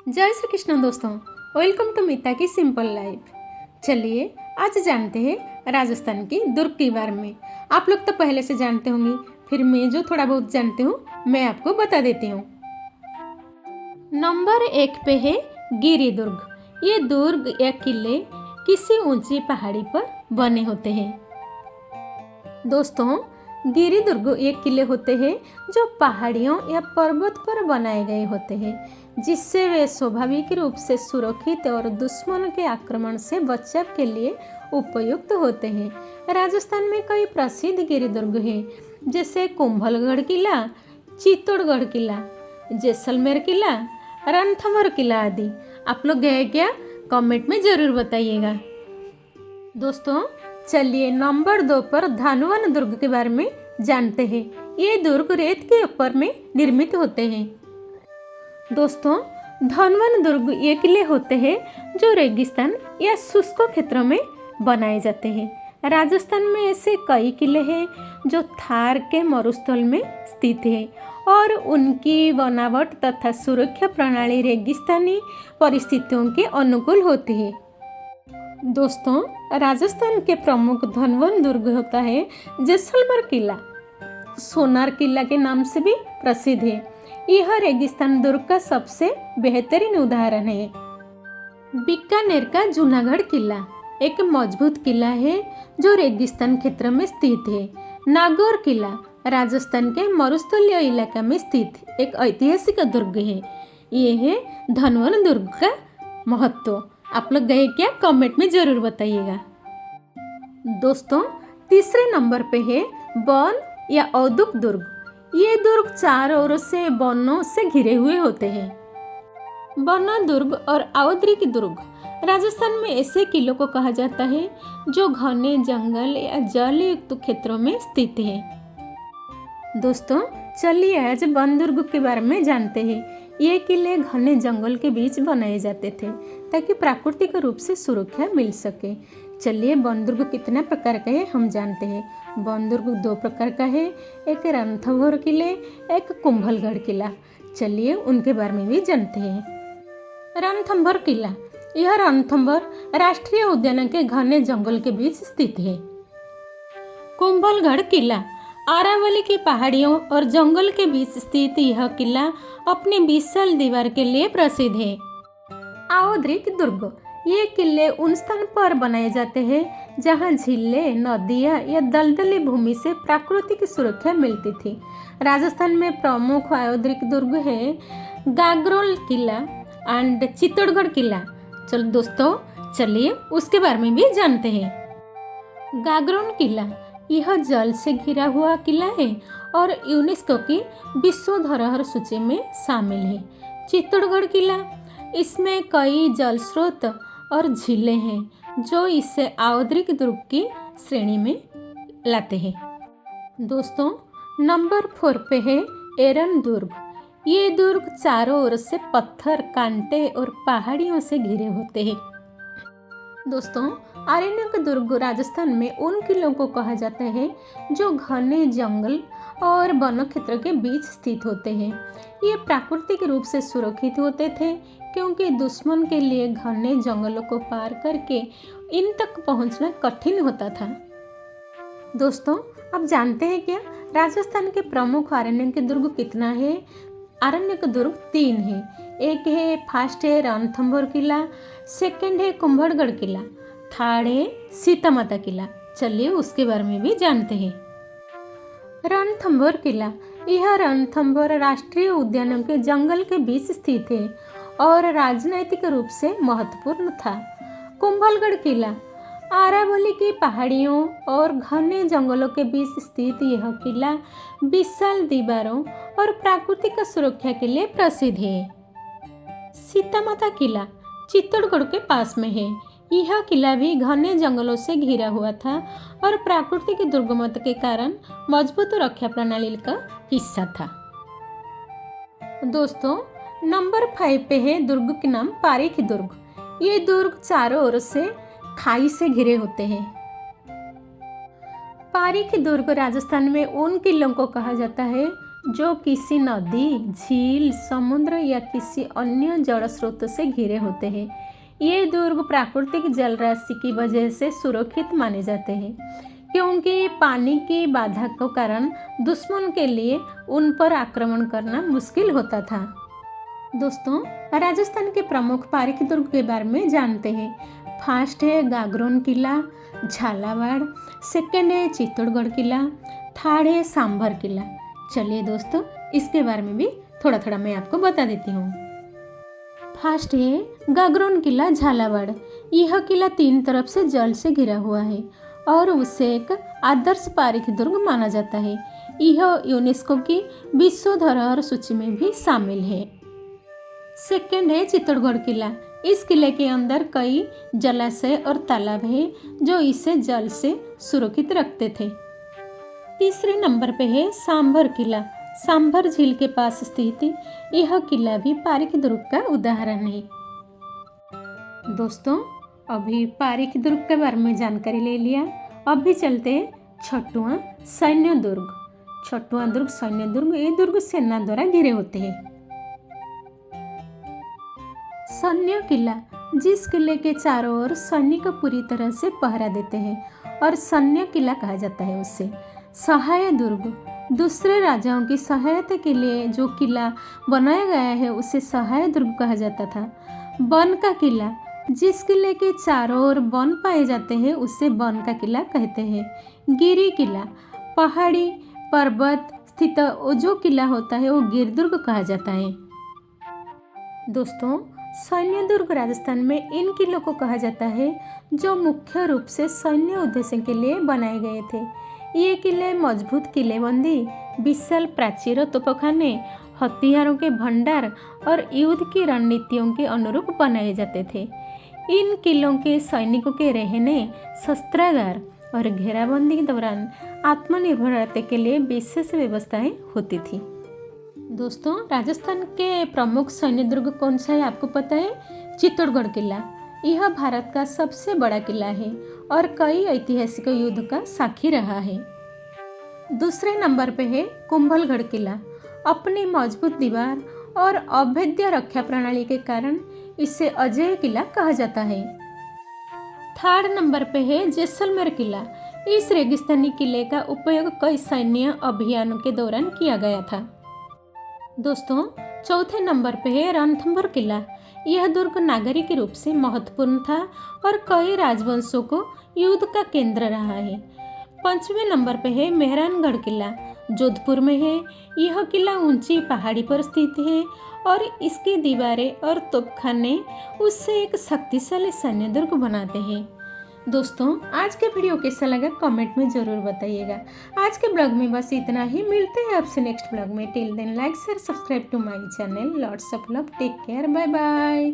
जय श्री कृष्ण दोस्तों, welcome to मीता की सिंपल लाइफ। चलिए आज जानते हैं राजस्थान की दुर्ग के बारे में। आप लोग तो पहले से जानते होंगे, फिर मैं जो थोड़ा बहुत जानती हूँ मैं आपको बता देती हूँ। नंबर 1 पे है गिरी दुर्ग। ये दुर्ग या किले किसी ऊंची पहाड़ी पर बने होते हैं। दोस्तों, गिरी दुर्ग ये किले होते हैं जो पहाड़ियों या पर्वत पर बनाए गए होते हैं, जिससे वे स्वाभाविक रूप से सुरक्षित और दुश्मन के आक्रमण से बचाव के लिए उपयुक्त होते हैं। राजस्थान में कई प्रसिद्ध गिरी दुर्ग हैं, जैसे कुंभलगढ़ किला, चित्तौड़गढ़ किला, जैसलमेर किला, रणथंभौर किला आदि। आप लोग गए क्या? कमेंट में ज़रूर बताइएगा। दोस्तों, चलिए नंबर 2 पर धनवन दुर्ग के बारे में जानते हैं। ये दुर्ग रेत के ऊपर में निर्मित होते हैं। दोस्तों, धनवन दुर्ग ये किले होते हैं जो रेगिस्तान या शुष्क क्षेत्रों में बनाए जाते हैं। राजस्थान में ऐसे कई किले हैं जो थार के मरुस्थल में स्थित हैं और उनकी बनावट तथा सुरक्षा प्रणाली रेगिस्तानी परिस्थितियों के अनुकूल होती है। दोस्तों, राजस्थान के प्रमुख धनवन दुर्ग होता है जैसलमेर किला। सोनार किला के नाम से भी प्रसिद्ध है। यह रेगिस्तान दुर्ग का सबसे बेहतरीन उदाहरण है। बीकानेर का जूनागढ़ किला एक मजबूत किला है जो रेगिस्तान क्षेत्र में स्थित है। नागौर किला राजस्थान के मरुस्थलीय इलाका में स्थित एक ऐतिहासिक दुर्ग है। ये है धनवन दुर्ग का महत्व। आप लोग गए क्या? कमेंट में ज़रूर बताइएगा। दोस्तों, तीसरे नंबर पे है वन या औदुक दुर्ग। ये दुर्ग चारों ओर से वनों से घिरे हुए होते हैं। बना दुर्ग और औद्रिक दुर्ग राजस्थान में ऐसे किलों को कहा जाता है जो घने जंगल या जल युक्त क्षेत्रों में स्थित है। दोस्तों, चलिए आज वन दुर्ग के बारे में जानते हैं। ये किले घने जंगल के बीच बनाए जाते थे ताकि प्राकृतिक रूप से सुरक्षा मिल सके। चलिए वन दुर्ग कितने प्रकार का है हम जानते हैं। वन दुर्ग 2 प्रकार का है, एक रणथंभौर किले, एक कुंभलगढ़ किला। चलिए उनके बारे में भी जानते हैं। रणथंभौर किला, यह रणथंभौर राष्ट्रीय उद्यान के घने जंगल के बीच स्थित है। कुंभलगढ़ किला अरावली की पहाड़ियों और जंगल के बीच स्थित यह किला अपनी विशाल दीवार के लिए प्रसिद्ध है। औद्रिक दुर्ग, ये किले उन स्थान पर बनाए जाते हैं जहां झीलें, नदियां या दलदली भूमि से प्राकृतिक सुरक्षा मिलती थी। राजस्थान में प्रमुख औद्रिक दुर्ग है गागरोल किला एंड चित्तौड़गढ़ किला। चलो दोस्तों, चलिए उसके बारे में भी जानते हैं। गागरोल किला यह जल से घिरा हुआ किला है और यूनेस्को की विश्व धरोहर सूची में शामिल है। चित्तौड़गढ़ किला, इसमें कई जल स्रोत और झीलें हैं जो इसे औद्रिक दुर्ग की श्रेणी में लाते हैं। दोस्तों, नंबर 4 पे है एरन दुर्ग। ये दुर्ग चारों ओर से पत्थर, कांटे और पहाड़ियों से घिरे होते हैं। दोस्तों, आरण्यक दुर्ग राजस्थान में उन किलों को कहा जाता है जो घने जंगल और वन क्षेत्र के बीच स्थित होते हैं। ये प्राकृतिक रूप से सुरक्षित होते थे क्योंकि दुश्मन के लिए घने जंगलों को पार करके इन तक पहुंचना कठिन होता था। दोस्तों, आप जानते हैं क्या राजस्थान के प्रमुख आरण्यक दुर्ग कितना है? आरण्यक दुर्ग 3 है। एक है फर्स्ट है रणथंभौर किला, सेकंड है कुंभलगढ़ किला, थर्ड है सीता माता किला। चलिए उसके बारे में भी जानते हैं। रणथंभौर किला, यह रणथंभौर राष्ट्रीय उद्यान के जंगल के बीच स्थित है और राजनैतिक रूप से महत्वपूर्ण था। कुंभलगढ़ किला, अरावली की पहाड़ियों और घने जंगलों के बीच स्थित यह किला विशाल दीवारों और प्राकृतिक सुरक्षा के लिए प्रसिद्ध है। सीता माता किला चित्तौड़गढ़ के पास में है। यह किला भी घने जंगलों से घिरा हुआ था और प्राकृतिक दुर्गमता के कारण मजबूत रक्षा प्रणाली का हिस्सा था। दोस्तों, नंबर 5 पे है दुर्ग के नाम पारीख दुर्ग। ये दुर्ग चारों ओर से खाई से घिरे होते हैं। पारीख दुर्ग राजस्थान में उन किलों को कहा जाता है जो किसी नदी, झील, समुद्र या किसी अन्य जल स्रोत से घिरे होते हैं। ये दुर्ग प्राकृतिक जल राशि की वजह से सुरक्षित माने जाते हैं, क्योंकि पानी की बाधा के कारण दुश्मन के लिए उन पर आक्रमण करना मुश्किल होता था। दोस्तों, राजस्थान के प्रमुख पारिक दुर्ग के बारे में जानते हैं। फर्स्ट है गागरोन किला, झालावाड़। सेकंड है चित्तौड़गढ़ किला। थर्ड है सांभर किला। चलिए दोस्तों, इसके बारे में भी थोड़ा थोड़ा मैं आपको बता देती हूँ। फर्स्ट है गागरोन किला, झालावाड़। यह किला 3 तरफ से जल से घिरा हुआ है और उसे एक आदर्श पारिक दुर्ग माना जाता है। यह यूनेस्को की विश्व धरोहर सूची में भी शामिल है। सेकंड है चित्तौड़गढ़ किला। इस किले के अंदर कई जलाशय और तालाब हैं जो इसे जल से सुरक्षित रखते थे। तीसरे नंबर पे है सांभर किला। सांभर झील के पास स्थित यह किला भी पारिक दुर्ग का उदाहरण है। दोस्तों, अभी पारिक दुर्ग के बारे में जानकारी ले लिया। अब भी चलते हैं छठवां सैन्य दुर्ग। छठवां दुर्ग सैन्य दुर्ग। ये दुर्ग सेना द्वारा घिरे होते हैं। सैन्य किला, जिस किले के चारों ओर सैनिक पूरी तरह से पहरा देते हैं और सैन्य किला कहा जाता है उसे। सहाय दुर्ग, दूसरे राजाओं की सहायता के लिए जो किला बनाया गया है उसे सहाय दुर्ग कहा जाता था। वन का किला, जिस किले के चारों ओर वन पाए जाते हैं उसे वन का किला कहते हैं। गिरी किला, पहाड़ी पर्वत स्थित जो किला होता है वो गिर दुर्ग कहा जाता है। दोस्तों, सैन्य दुर्ग राजस्थान में इन किलों को कहा जाता है जो मुख्य रूप से सैन्य उद्देश्य के लिए बनाए गए थे। ये किले मजबूत किलेबंदी, विशाल प्राचीर, तोपखाने, हथियारों के भंडार और युद्ध की रणनीतियों के अनुरूप बनाए जाते थे। इन किलों के सैनिकों के रहने, शस्त्रागार और घेराबंदी के दौरान आत्मनिर्भरता के लिए विशेष व्यवस्थाएं होती थी। दोस्तों, राजस्थान के प्रमुख सैन्य दुर्ग कौन सा है आपको पता है? चित्तौड़गढ़ किला। यह भारत का सबसे बड़ा किला है और कई ऐतिहासिक युद्ध का साक्षी रहा है। दूसरे नंबर पे है कुंभलगढ़ किला। अपनी मजबूत दीवार और अभेद्य रक्षा प्रणाली के कारण इसे अजेय किला कहा जाता है। थर्ड नंबर पे है जैसलमेर किला। इस रेगिस्तानी किले का उपयोग कई सैन्य अभियानों के दौरान किया गया था। दोस्तों, चौथे नंबर पे है रणथंभौर किला। यह दुर्ग नागरिक रूप से महत्वपूर्ण था और कई राजवंशों को युद्ध का केंद्र रहा है। पांचवें नंबर पे है मेहरानगढ़ किला, जोधपुर में है। यह किला ऊंची पहाड़ी पर स्थित है और इसकी दीवारें और तोपखाने उससे एक शक्तिशाली सैन्य दुर्ग बनाते हैं। दोस्तों, आज के वीडियो कैसा लगा कमेंट में ज़रूर बताइएगा। आज के ब्लॉग में बस इतना ही। मिलते हैं आपसे नेक्स्ट ब्लॉग में। Till then like share subscribe to my channel. Lots of love, take care, bye bye.